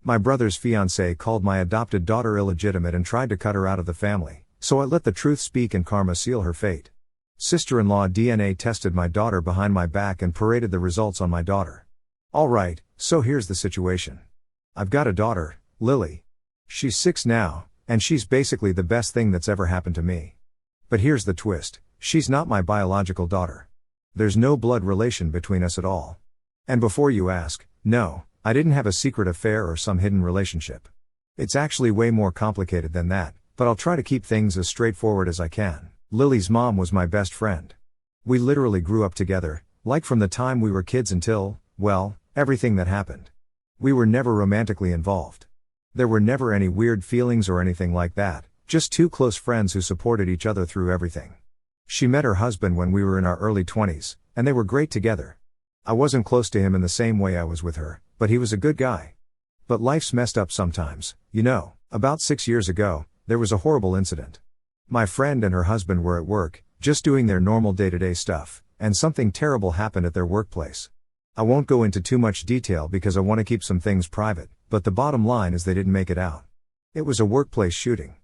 My brother's fiancée called my adopted daughter illegitimate and tried to cut her out of the family, so I let the truth speak and karma seal her fate. Sister-in-law DNA tested my daughter behind my back and paraded the results on my daughter. Alright, so here's the situation. I've got a daughter, Lily. She's 6 now, and she's basically the best thing that's ever happened to me. But here's the twist, she's not my biological daughter. There's no blood relation between us at all. And before you ask, no, I didn't have a secret affair or some hidden relationship. It's actually way more complicated than that, but I'll try to keep things as straightforward as I can. Lily's mom was my best friend. We literally grew up together, like from the time we were kids until, well, everything that happened. We were never romantically involved. There were never any weird feelings or anything like that, just two close friends who supported each other through everything. She met her husband when we were in our early 20s, and they were great together. I wasn't close to him in the same way I was with her, but he was a good guy. But life's messed up sometimes, you know. About 6 years ago, there was a horrible incident. My friend and her husband were at work, just doing their normal day-to-day stuff, and something terrible happened at their workplace. I won't go into too much detail because I want to keep some things private, but the bottom line is they didn't make it out. It was a workplace shooting.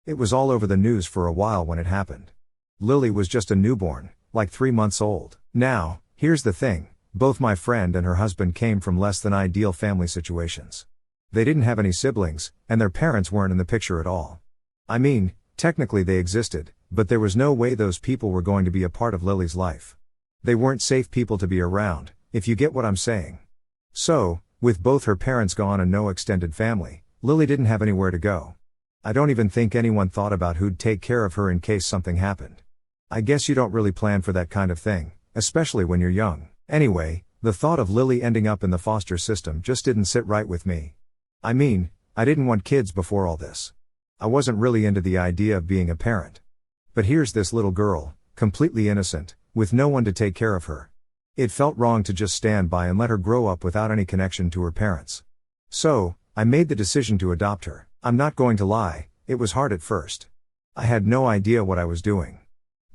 It was all over the news for a while when it happened. Lily was just a newborn, like 3 months old. Now, here's the thing, both my friend and her husband came from less than ideal family situations. They didn't have any siblings, and their parents weren't in the picture at all. I mean, technically they existed, but there was no way those people were going to be a part of Lily's life. They weren't safe people to be around, if you get what I'm saying. So, with both her parents gone and no extended family, Lily didn't have anywhere to go. I don't even think anyone thought about who'd take care of her in case something happened. I guess you don't really plan for that kind of thing, especially when you're young. Anyway, the thought of Lily ending up in the foster system just didn't sit right with me. I mean, I didn't want kids before all this. I wasn't really into the idea of being a parent. But here's this little girl, completely innocent, with no one to take care of her. It felt wrong to just stand by and let her grow up without any connection to her parents. So, I made the decision to adopt her. I'm not going to lie, it was hard at first. I had no idea what I was doing.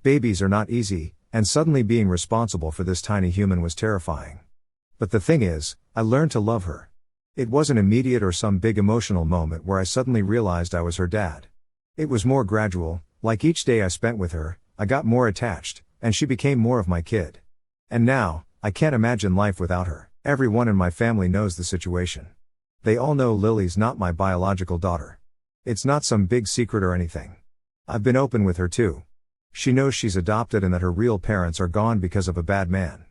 Babies are not easy, and suddenly being responsible for this tiny human was terrifying. But the thing is, I learned to love her. It wasn't immediate or some big emotional moment where I suddenly realized I was her dad. It was more gradual, like each day I spent with her, I got more attached, and she became more of my kid. And now, I can't imagine life without her. Everyone in my family knows the situation. They all know Lily's not my biological daughter. It's not some big secret or anything. I've been open with her too. She knows she's adopted and that her real parents are gone because of a bad man.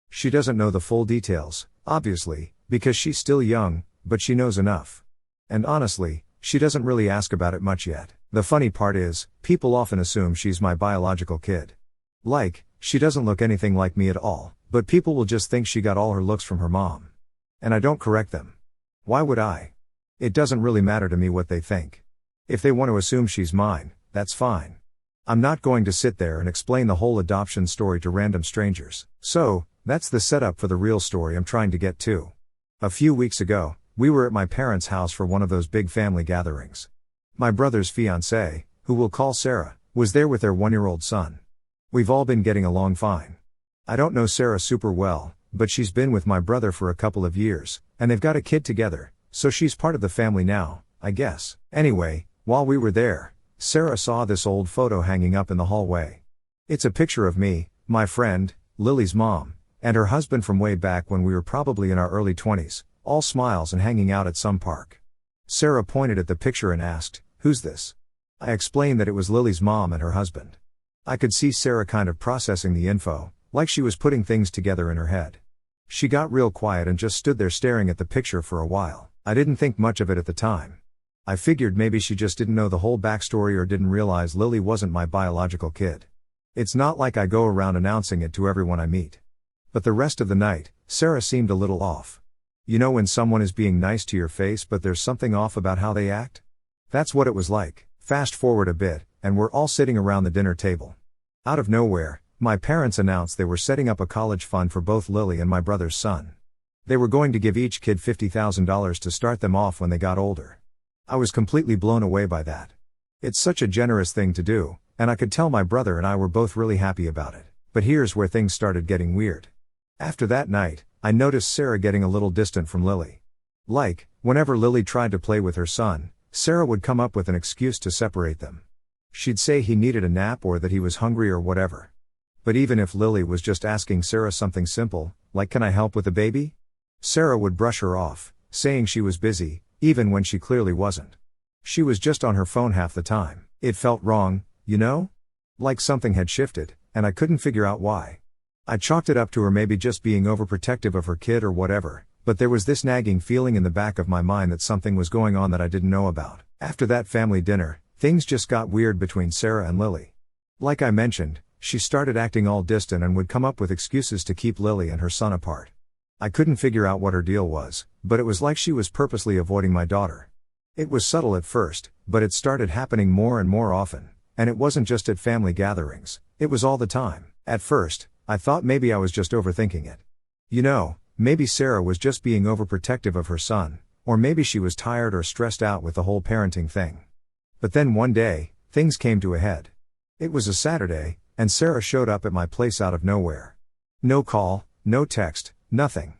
She doesn't know the full details, obviously, because she's still young, but she knows enough. And honestly, she doesn't really ask about it much yet. The funny part is, people often assume she's my biological kid. Like, she doesn't look anything like me at all, but people will just think she got all her looks from her mom. And I don't correct them. Why would I? It doesn't really matter to me what they think. If they want to assume she's mine, that's fine. I'm not going to sit there and explain the whole adoption story to random strangers. So, that's the setup for the real story I'm trying to get to. A few weeks ago, we were at my parents' house for one of those big family gatherings. My brother's fiancée, who we'll call Sarah, was there with their 1-year-old son. We've all been getting along fine. I don't know Sarah super well, but she's been with my brother for a couple of years, and they've got a kid together, so she's part of the family now, I guess. Anyway, while we were there, Sarah saw this old photo hanging up in the hallway. It's a picture of me, my friend, Lily's mom, and her husband from way back when we were probably in our early 20s, all smiles and hanging out at some park. Sarah pointed at the picture and asked, "Who's this?" I explained that it was Lily's mom and her husband. I could see Sarah kind of processing the info, like she was putting things together in her head. She got real quiet and just stood there staring at the picture for a while. I didn't think much of it at the time. I figured maybe she just didn't know the whole backstory or didn't realize Lily wasn't my biological kid. It's not like I go around announcing it to everyone I meet. But the rest of the night, Sarah seemed a little off. You know when someone is being nice to your face but there's something off about how they act? That's what it was like. Fast forward a bit, and we're all sitting around the dinner table. Out of nowhere, my parents announced they were setting up a college fund for both Lily and my brother's son. They were going to give each kid $50,000 to start them off when they got older. I was completely blown away by that. It's such a generous thing to do, and I could tell my brother and I were both really happy about it. But here's where things started getting weird. After that night, I noticed Sarah getting a little distant from Lily. Like, Whenever Lily tried to play with her son, Sarah would come up with an excuse to separate them. She'd say he needed a nap or that he was hungry or whatever. But even if Lily was just asking Sarah something simple, like "Can I help with the baby?" Sarah would brush her off, saying she was busy, even when she clearly wasn't. She was just on her phone half the time. It felt wrong, you know? Like something had shifted, and I couldn't figure out why. I chalked it up to her maybe just being overprotective of her kid or whatever, but there was this nagging feeling in the back of my mind that something was going on that I didn't know about. After that family dinner, things just got weird between Sarah and Lily. Like I mentioned, she started acting all distant and would come up with excuses to keep Lily and her son apart. I couldn't figure out what her deal was, but it was like she was purposely avoiding my daughter. It was subtle at first, but it started happening more and more often, and it wasn't just at family gatherings, it was all the time. At first, I thought maybe I was just overthinking it. You know, maybe Sarah was just being overprotective of her son, or maybe she was tired or stressed out with the whole parenting thing. But then one day, things came to a head. It was a Saturday, and Sarah showed up at my place out of nowhere. No call, no text, nothing.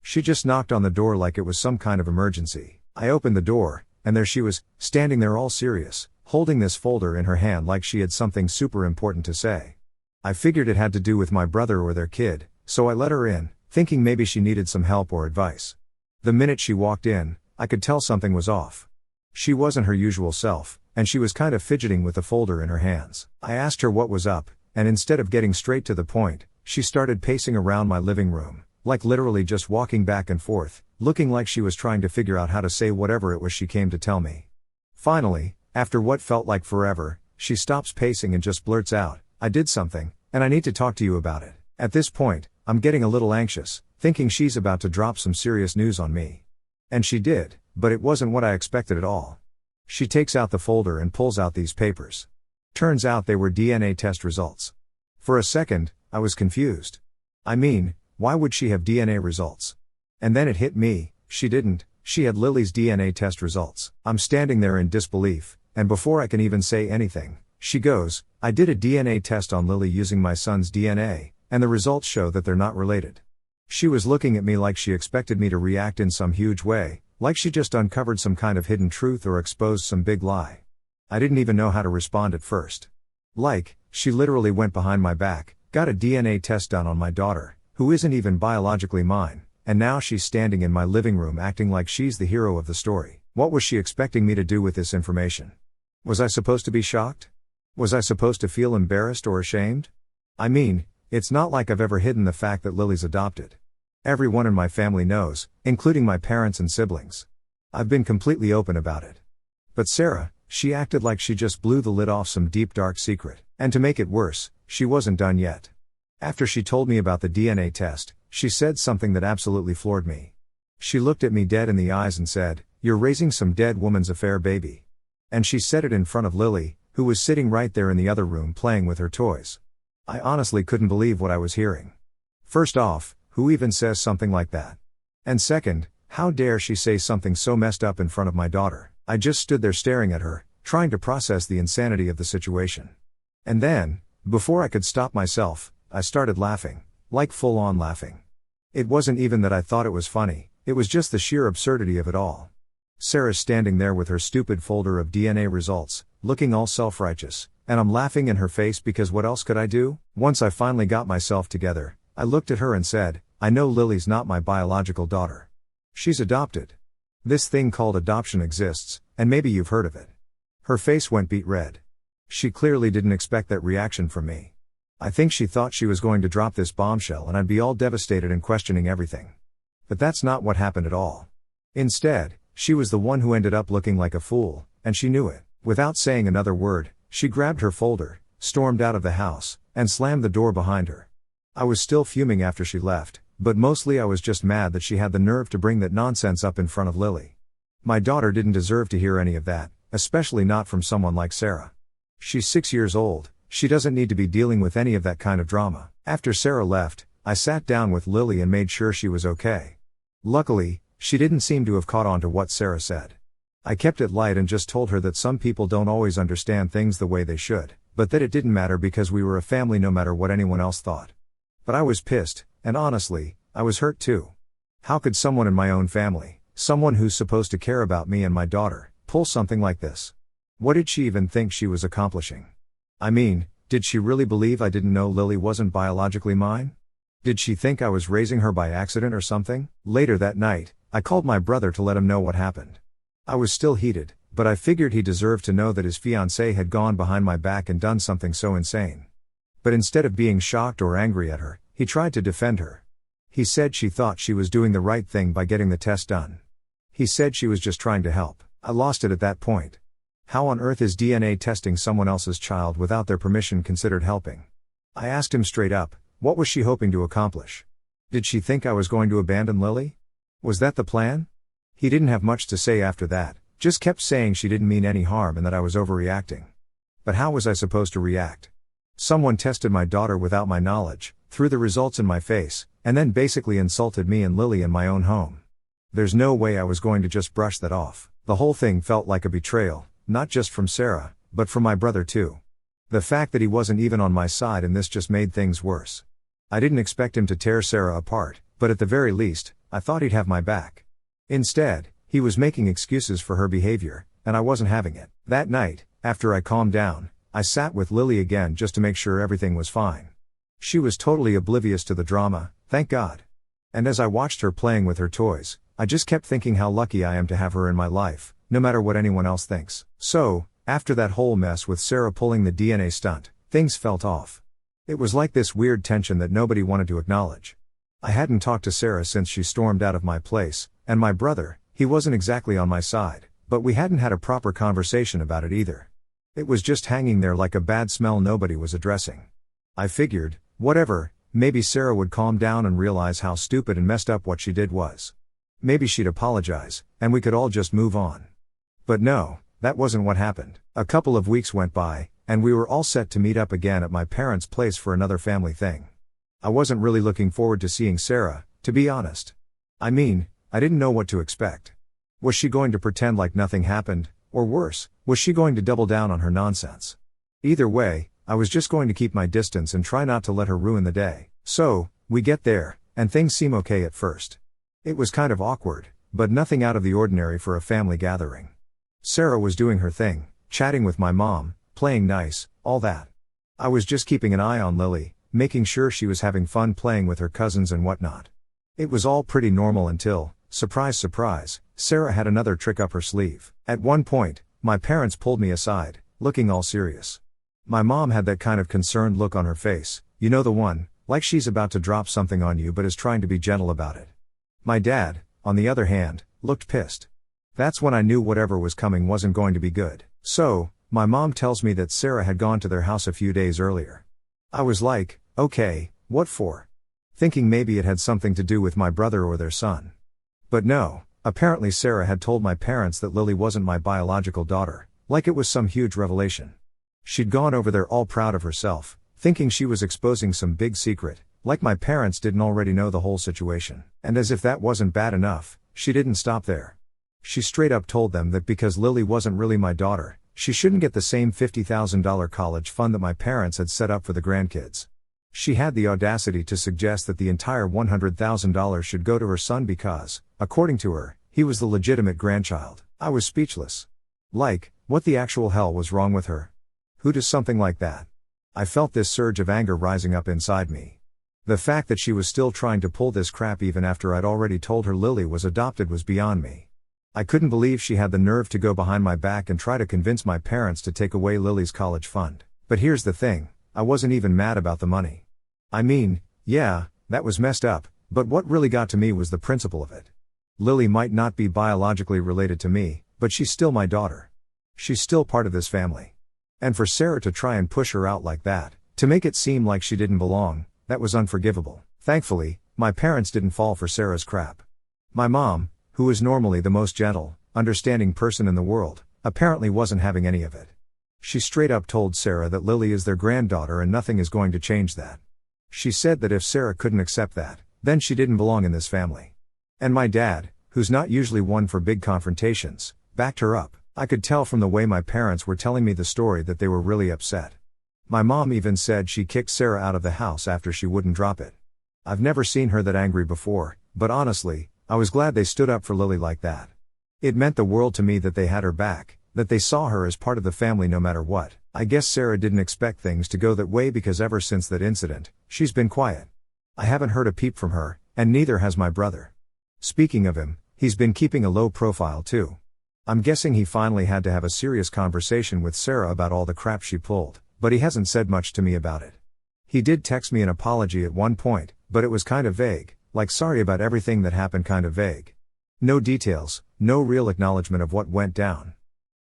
She just knocked on the door like it was some kind of emergency. I opened the door, and there she was, standing there all serious, holding this folder in her hand like she had something super important to say. I figured it had to do with my brother or their kid, so I let her in, thinking maybe she needed some help or advice. The minute she walked in, I could tell something was off. She wasn't her usual self, and she was kind of fidgeting with the folder in her hands. I asked her what was up, and instead of getting straight to the point, she started pacing around my living room, like literally just walking back and forth, looking like she was trying to figure out how to say whatever it was she came to tell me. Finally, after what felt like forever, she stops pacing and just blurts out, "I did something, and I need to talk to you about it." At this point, I'm getting a little anxious, thinking she's about to drop some serious news on me. And she did, but it wasn't what I expected at all. She takes out the folder and pulls out these papers. Turns out they were DNA test results. For a second, I was confused. I mean, why would she have DNA results? And then it hit me, she didn't, she had Lily's DNA test results. I'm standing there in disbelief, and before I can even say anything, she goes, "I did a DNA test on Lily using my son's DNA, and the results show that they're not related." She was looking at me like she expected me to react in some huge way, like she just uncovered some kind of hidden truth or exposed some big lie. I didn't even know how to respond at first. Like, she literally went behind my back, got a DNA test done on my daughter, who isn't even biologically mine, and now she's standing in my living room acting like she's the hero of the story. What was she expecting me to do with this information? Was I supposed to be shocked? Was I supposed to feel embarrassed or ashamed? I mean, it's not like I've ever hidden the fact that Lily's adopted. Everyone in my family knows, including my parents and siblings. I've been completely open about it. But Sarah, she acted like she just blew the lid off some deep dark secret, and to make it worse, she wasn't done yet. After she told me about the DNA test, she said something that absolutely floored me. She looked at me dead in the eyes and said, "You're raising some dead woman's affair baby." And she said it in front of Lily, who was sitting right there in the other room playing with her toys. I honestly couldn't believe what I was hearing. First off, who even says something like that? And second, how dare she say something so messed up in front of my daughter? I just stood there staring at her, trying to process the insanity of the situation. And then, before I could stop myself, I started laughing, like full-on laughing. It wasn't even that I thought it was funny, it was just the sheer absurdity of it all. Sarah's standing there with her stupid folder of DNA results, looking all self-righteous, and I'm laughing in her face because what else could I do? Once I finally got myself together, I looked at her and said, "I know Lily's not my biological daughter. She's adopted. This thing called adoption exists, and maybe you've heard of it." Her face went beet red. She clearly didn't expect that reaction from me. I think she thought she was going to drop this bombshell and I'd be all devastated and questioning everything. But that's not what happened at all. Instead, she was the one who ended up looking like a fool, and she knew it. Without saying another word, she grabbed her folder, stormed out of the house, and slammed the door behind her. I was still fuming after she left, but mostly I was just mad that she had the nerve to bring that nonsense up in front of Lily. My daughter didn't deserve to hear any of that, especially not from someone like Sarah. She's 6 years old, she doesn't need to be dealing with any of that kind of drama. After Sarah left, I sat down with Lily and made sure she was okay. Luckily, she didn't seem to have caught on to what Sarah said. I kept it light and just told her that some people don't always understand things the way they should, but that it didn't matter because we were a family no matter what anyone else thought. But I was pissed, and honestly, I was hurt too. How could someone in my own family Someone who's supposed to care about me and my daughter, pull something like this. What did she even think she was accomplishing? I mean, did she really believe I didn't know Lily wasn't biologically mine? Did she think I was raising her by accident or something? Later that night, I called my brother to let him know what happened. I was still heated, but I figured he deserved to know that his fiancée had gone behind my back and done something so insane. But instead of being shocked or angry at her, he tried to defend her. He said she thought she was doing the right thing by getting the test done. He said she was just trying to help. I lost it at that point. How on earth is DNA testing someone else's child without their permission considered helping? I asked him straight up, what was she hoping to accomplish? Did she think I was going to abandon Lily? Was that the plan? He didn't have much to say after that, just kept saying she didn't mean any harm and that I was overreacting. But how was I supposed to react? Someone tested my daughter without my knowledge, threw the results in my face, and then basically insulted me and Lily in my own home. There's no way I was going to just brush that off. The whole thing felt like a betrayal, not just from Sarah, but from my brother too. The fact that he wasn't even on my side in this just made things worse. I didn't expect him to tear Sarah apart, but at the very least, I thought he'd have my back. Instead, he was making excuses for her behavior, and I wasn't having it. That night, after I calmed down, I sat with Lily again just to make sure everything was fine. She was totally oblivious to the drama, thank God. And as I watched her playing with her toys, I just kept thinking how lucky I am to have her in my life, no matter what anyone else thinks. So, after that whole mess with Sarah pulling the DNA stunt, things felt off. It was like this weird tension that nobody wanted to acknowledge. I hadn't talked to Sarah since she stormed out of my place, and my brother, he wasn't exactly on my side, but we hadn't had a proper conversation about it either. It was just hanging there like a bad smell nobody was addressing. I figured, whatever, maybe Sarah would calm down and realize how stupid and messed up what she did was. Maybe she'd apologize, and we could all just move on. But no, that wasn't what happened. A couple of weeks went by, and we were all set to meet up again at my parents' place for another family thing. I wasn't really looking forward to seeing Sarah, to be honest. I mean, I didn't know what to expect. Was she going to pretend like nothing happened, or worse, was she going to double down on her nonsense? Either way, I was just going to keep my distance and try not to let her ruin the day. So, we get there, and things seem okay at first. It was kind of awkward, but nothing out of the ordinary for a family gathering. Sarah was doing her thing, chatting with my mom, playing nice, all that. I was just keeping an eye on Lily, making sure she was having fun playing with her cousins and whatnot. It was all pretty normal until, surprise surprise, Sarah had another trick up her sleeve. At one point, my parents pulled me aside, looking all serious. My mom had that kind of concerned look on her face, you know the one, like she's about to drop something on you but is trying to be gentle about it. My dad, on the other hand, looked pissed. That's when I knew whatever was coming wasn't going to be good. So, my mom tells me that Sarah had gone to their house a few days earlier. I was like, okay, what for? Thinking maybe it had something to do with my brother or their son. But no, apparently Sarah had told my parents that Lily wasn't my biological daughter, like it was some huge revelation. She'd gone over there all proud of herself, thinking she was exposing some big secret, like my parents didn't already know the whole situation. And as if that wasn't bad enough, she didn't stop there. She straight up told them that because Lily wasn't really my daughter, she shouldn't get the same $50,000 college fund that my parents had set up for the grandkids. She had the audacity to suggest that the entire $100,000 should go to her son because, according to her, he was the legitimate grandchild. I was speechless. Like, what the actual hell was wrong with her? Who does something like that? I felt this surge of anger rising up inside me. The fact that she was still trying to pull this crap even after I'd already told her Lily was adopted was beyond me. I couldn't believe she had the nerve to go behind my back and try to convince my parents to take away Lily's college fund. But here's the thing, I wasn't even mad about the money. I mean, yeah, that was messed up, but what really got to me was the principle of it. Lily might not be biologically related to me, but she's still my daughter. She's still part of this family. And for Sarah to try and push her out like that, to make it seem like she didn't belong, that was unforgivable. Thankfully, my parents didn't fall for Sarah's crap. My mom, who is normally the most gentle, understanding person in the world, apparently wasn't having any of it. She straight up told Sarah that Lily is their granddaughter and nothing is going to change that. She said that if Sarah couldn't accept that, then she didn't belong in this family. And my dad, who's not usually one for big confrontations, backed her up. I could tell from the way my parents were telling me the story that they were really upset. My mom even said she kicked Sarah out of the house after she wouldn't drop it. I've never seen her that angry before, but honestly, I was glad they stood up for Lily like that. It meant the world to me that they had her back, that they saw her as part of the family no matter what. I guess Sarah didn't expect things to go that way because ever since that incident, she's been quiet. I haven't heard a peep from her, and neither has my brother. Speaking of him, he's been keeping a low profile too. I'm guessing he finally had to have a serious conversation with Sarah about all the crap she pulled, but he hasn't said much to me about it. He did text me an apology at one point, but it was kind of vague, like sorry about everything that happened kind of vague. No details, no real acknowledgement of what went down.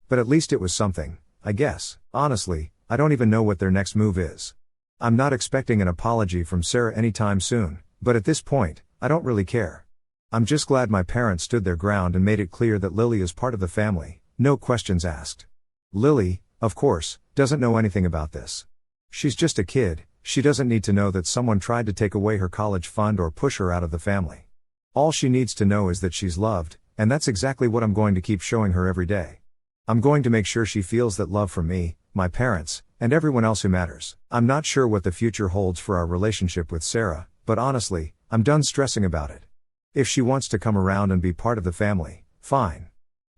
But at least it was something, I guess. Honestly, I don't even know what their next move is. I'm not expecting an apology from Sarah anytime soon, but at this point, I don't really care. I'm just glad my parents stood their ground and made it clear that Lily is part of the family, no questions asked. Lily, of course, doesn't know anything about this. She's just a kid, she doesn't need to know that someone tried to take away her college fund or push her out of the family. All she needs to know is that she's loved, and that's exactly what I'm going to keep showing her every day. I'm going to make sure she feels that love from me, my parents, and everyone else who matters. I'm not sure what the future holds for our relationship with Sarah, but honestly, I'm done stressing about it. If she wants to come around and be part of the family, fine.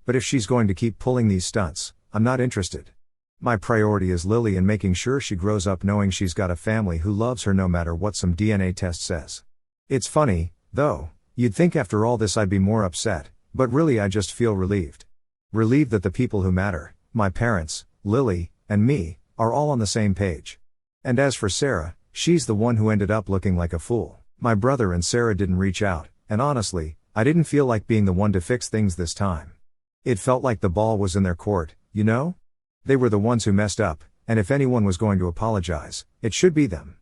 But if she's going to keep pulling these stunts, I'm not interested. My priority is Lily and making sure she grows up knowing she's got a family who loves her no matter what some DNA test says. It's funny, though, you'd think after all this I'd be more upset, but really I just feel relieved. Relieved that the people who matter, my parents, Lily, and me, are all on the same page. And as for Sarah, she's the one who ended up looking like a fool. My brother and Sarah didn't reach out, and honestly, I didn't feel like being the one to fix things this time. It felt like the ball was in their court, you know? They were the ones who messed up, and if anyone was going to apologize, it should be them.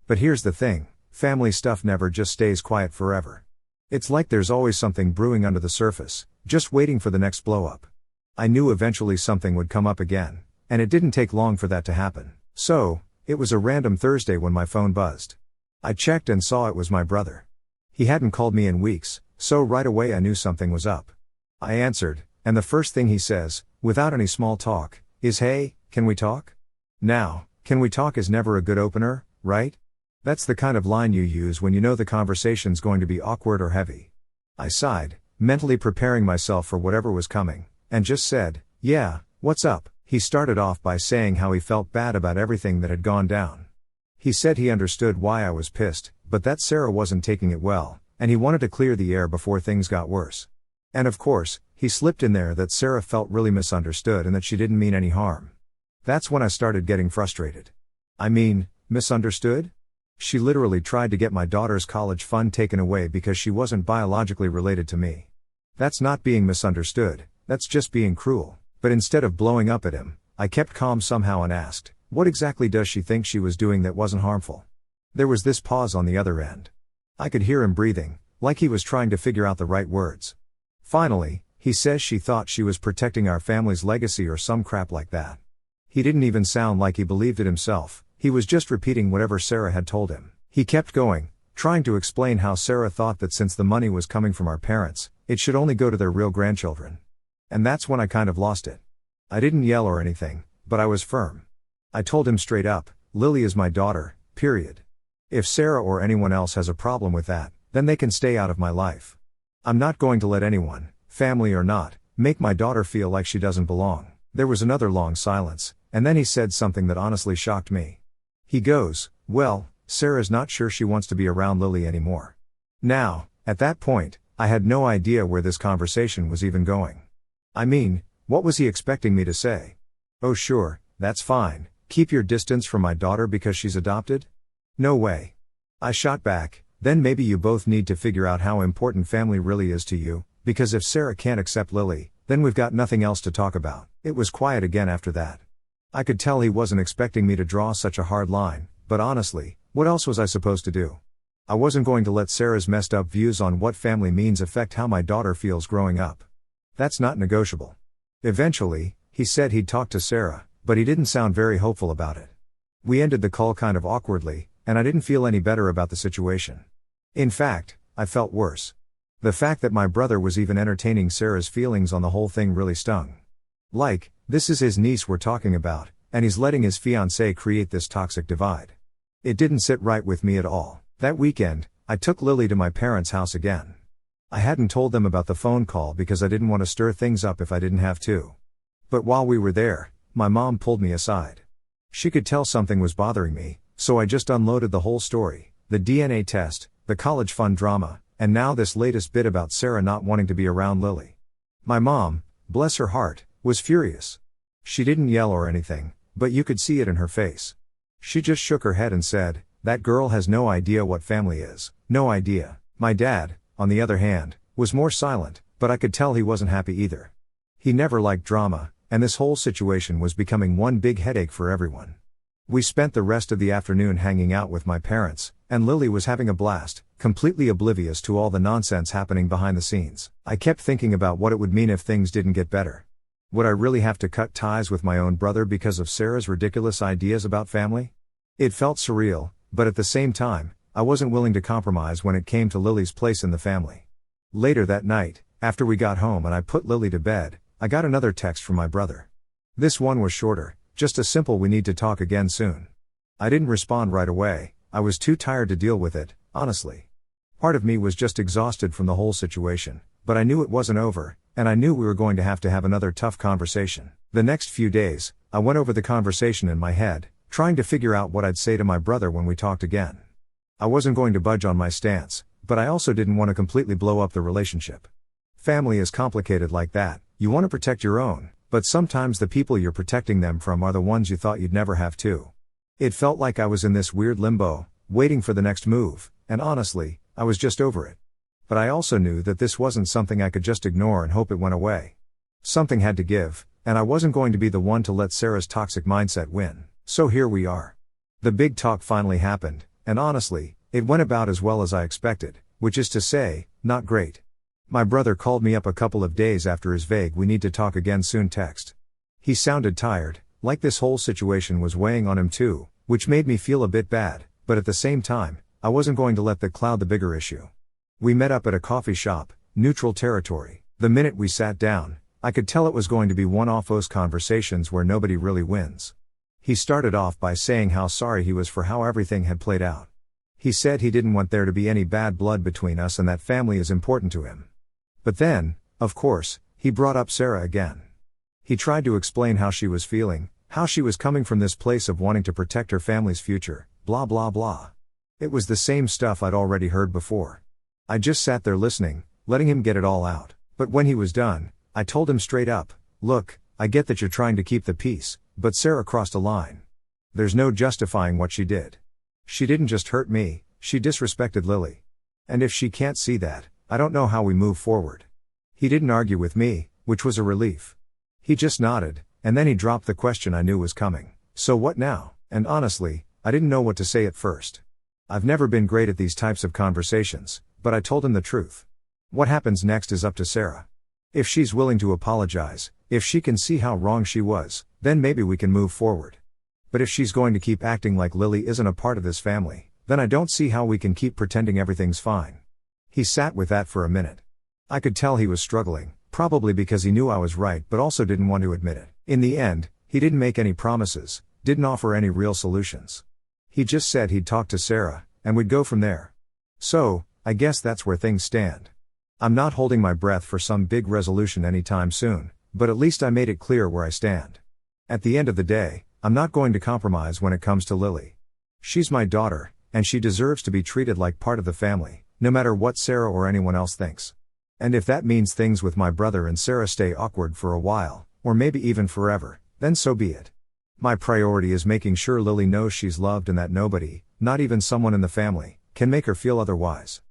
But here's the thing, family stuff never just stays quiet forever. It's like there's always something brewing under the surface, just waiting for the next blow up. I knew eventually something would come up again, and it didn't take long for that to happen. So, it was a random Thursday when my phone buzzed. I checked and saw it was my brother. He hadn't called me in weeks, so right away I knew something was up. I answered, and the first thing he says, without any small talk, is "Hey, can we talk?" Now, "Can we talk" is never a good opener, right? That's the kind of line you use when you know the conversation's going to be awkward or heavy. I sighed, mentally preparing myself for whatever was coming, and just said, "Yeah, what's up?" He started off by saying how he felt bad about everything that had gone down. He said he understood why I was pissed, but that Sarah wasn't taking it well, and he wanted to clear the air before things got worse. And of course, he slipped in there that Sarah felt really misunderstood and that she didn't mean any harm. That's when I started getting frustrated. I mean, misunderstood? She literally tried to get my daughter's college fund taken away because she wasn't biologically related to me. That's not being misunderstood, that's just being cruel. But instead of blowing up at him, I kept calm somehow and asked, what exactly does she think she was doing that wasn't harmful? There was this pause on the other end. I could hear him breathing, like he was trying to figure out the right words. Finally, he says she thought she was protecting our family's legacy or some crap like that. He didn't even sound like he believed it himself, he was just repeating whatever Sarah had told him. He kept going, trying to explain how Sarah thought that since the money was coming from our parents, it should only go to their real grandchildren. And that's when I kind of lost it. I didn't yell or anything, but I was firm. I told him straight up, Lily is my daughter, period. If Sarah or anyone else has a problem with that, then they can stay out of my life. I'm not going to let anyone, family or not, make my daughter feel like she doesn't belong. There was another long silence, and then he said something that honestly shocked me. He goes, well, Sarah's not sure she wants to be around Lily anymore. Now, at that point, I had no idea where this conversation was even going. I mean, what was he expecting me to say? Oh sure, that's fine, keep your distance from my daughter because she's adopted? No way. I shot back, then maybe you both need to figure out how important family really is to you, because if Sarah can't accept Lily, then we've got nothing else to talk about. It was quiet again after that. I could tell he wasn't expecting me to draw such a hard line, but honestly, what else was I supposed to do? I wasn't going to let Sarah's messed up views on what family means affect how my daughter feels growing up. That's not negotiable. Eventually, he said he'd talk to Sarah, but he didn't sound very hopeful about it. We ended the call kind of awkwardly, and I didn't feel any better about the situation. In fact, I felt worse. The fact that my brother was even entertaining Sarah's feelings on the whole thing really stung. Like, this is his niece we're talking about, and he's letting his fiancée create this toxic divide. It didn't sit right with me at all. That weekend, I took Lily to my parents' house again. I hadn't told them about the phone call because I didn't want to stir things up if I didn't have to. But while we were there, my mom pulled me aside. She could tell something was bothering me, so I just unloaded the whole story, the DNA test, the college fund drama, and now this latest bit about Sarah not wanting to be around Lily. My mom, bless her heart, was furious. She didn't yell or anything, but you could see it in her face. She just shook her head and said, "That girl has no idea what family is, no idea." My dad, on the other hand, was more silent, but I could tell he wasn't happy either. He never liked drama, and this whole situation was becoming one big headache for everyone. We spent the rest of the afternoon hanging out with my parents, and Lily was having a blast, completely oblivious to all the nonsense happening behind the scenes. I kept thinking about what it would mean if things didn't get better. Would I really have to cut ties with my own brother because of Sarah's ridiculous ideas about family? It felt surreal, but at the same time, I wasn't willing to compromise when it came to Lily's place in the family. Later that night, after we got home and I put Lily to bed, I got another text from my brother. This one was shorter, just a simple "we need to talk again soon." I didn't respond right away, I was too tired to deal with it, honestly. Part of me was just exhausted from the whole situation, but I knew it wasn't over, and I knew we were going to have another tough conversation. The next few days, I went over the conversation in my head, trying to figure out what I'd say to my brother when we talked again. I wasn't going to budge on my stance, but I also didn't want to completely blow up the relationship. Family is complicated like that, you want to protect your own, but sometimes the people you're protecting them from are the ones you thought you'd never have to. It felt like I was in this weird limbo, waiting for the next move, and honestly, I was just over it. But I also knew that this wasn't something I could just ignore and hope it went away. Something had to give, and I wasn't going to be the one to let Sarah's toxic mindset win. So here we are. The big talk finally happened, and honestly, it went about as well as I expected, which is to say, not great. My brother called me up a couple of days after his vague "we need to talk again soon" text. He sounded tired, like this whole situation was weighing on him too, which made me feel a bit bad, but at the same time, I wasn't going to let that cloud the bigger issue. We met up at a coffee shop, neutral territory. The minute we sat down, I could tell it was going to be one of those conversations where nobody really wins. He started off by saying how sorry he was for how everything had played out. He said he didn't want there to be any bad blood between us and that family is important to him. But then, of course, he brought up Sarah again. He tried to explain how she was feeling, how she was coming from this place of wanting to protect her family's future, blah blah blah. It was the same stuff I'd already heard before. I just sat there listening, letting him get it all out. But when he was done, I told him straight up, "Look, I get that you're trying to keep the peace, but Sarah crossed a line. There's no justifying what she did. She didn't just hurt me, she disrespected Lily. And if she can't see that, I don't know how we move forward." He didn't argue with me, which was a relief. He just nodded, and then he dropped the question I knew was coming. "So what now?" And honestly, I didn't know what to say at first. I've never been great at these types of conversations, but I told him the truth. What happens next is up to Sarah. If she's willing to apologize, if she can see how wrong she was, then maybe we can move forward. But if she's going to keep acting like Lily isn't a part of this family, then I don't see how we can keep pretending everything's fine. He sat with that for a minute. I could tell he was struggling, probably because he knew I was right but also didn't want to admit it. In the end, he didn't make any promises, didn't offer any real solutions. He just said he'd talk to Sarah, and we'd go from there. So, I guess that's where things stand. I'm not holding my breath for some big resolution anytime soon, but at least I made it clear where I stand. At the end of the day, I'm not going to compromise when it comes to Lily. She's my daughter, and she deserves to be treated like part of the family, no matter what Sarah or anyone else thinks. And if that means things with my brother and Sarah stay awkward for a while, or maybe even forever, then so be it. My priority is making sure Lily knows she's loved and that nobody, not even someone in the family, can make her feel otherwise.